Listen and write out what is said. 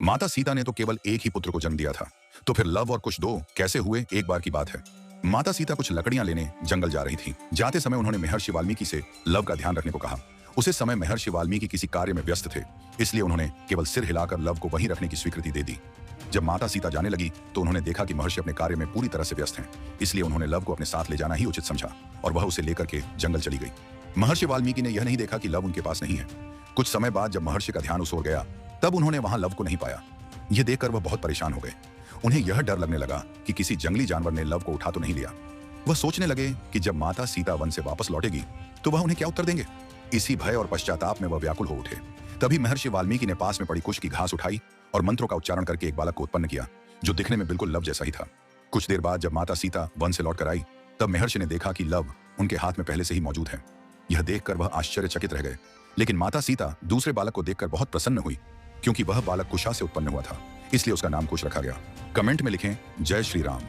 माता सीता ने तो केवल एक ही पुत्र को जन्म दिया था, तो फिर लव और कुश दो कैसे हुए, एक बार की बात है। माता सीता कुछ लकड़ियां लेने जंगल जा रही थी। जाते समय उन्होंने महर्षि वाल्मीकि से लव का ध्यान रखने को कहा। उसे समय महर्षि वाल्मीकि किसी कार्य में व्यस्त थे, इसलिए उन्होंने केवल सिर हिलाकर लव को वहीं रखने की स्वीकृति दे दी। जब माता सीता जाने लगी तो उन्होंने देखा कि महर्षि अपने कार्य में पूरी तरह से व्यस्त हैं, इसलिए उन्होंने लव को अपने साथ ले जाना ही उचित समझा और वह उसे लेकर के जंगल चली गई। महर्षि वाल्मीकि ने यह नहीं देखा कि लव उनके पास नहीं है। कुछ समय बाद जब महर्षि का ध्यान उस ओर गया, तब उन्होंने वहां लव को नहीं पाया। यह देखकर वह बहुत परेशान हो गए। उन्हें यह डर लगने लगा कि किसी जंगली जानवर ने लव को उठा तो नहीं लिया। वह सोचने लगे कि जब माता सीता वन से वापस लौटेगी तो वह उन्हें क्या उत्तर देंगे। इसी भय और पश्चाताप में वह व्याकुल हो उठे। तभी महर्षि वाल्मीकि ने पास में पड़ी कुश की घास उठाई और मंत्रों का उच्चारण करके एक बालक को उत्पन्न किया, जो दिखने में बिल्कुल लव जैसा ही था। कुछ देर बाद जब माता सीता वन से लौटकर आई, तब महर्षि ने देखा कि लव उनके हाथ में पहले से ही मौजूद है। यह देखकर वह आश्चर्यचकित रह गए, लेकिन माता सीता दूसरे बालक को देखकर बहुत प्रसन्न हुई, क्योंकि वह बालक कुशा से उत्पन्न हुआ था, इसलिए उसका नाम कुश रखा गया। कमेंट में लिखें जय श्री राम।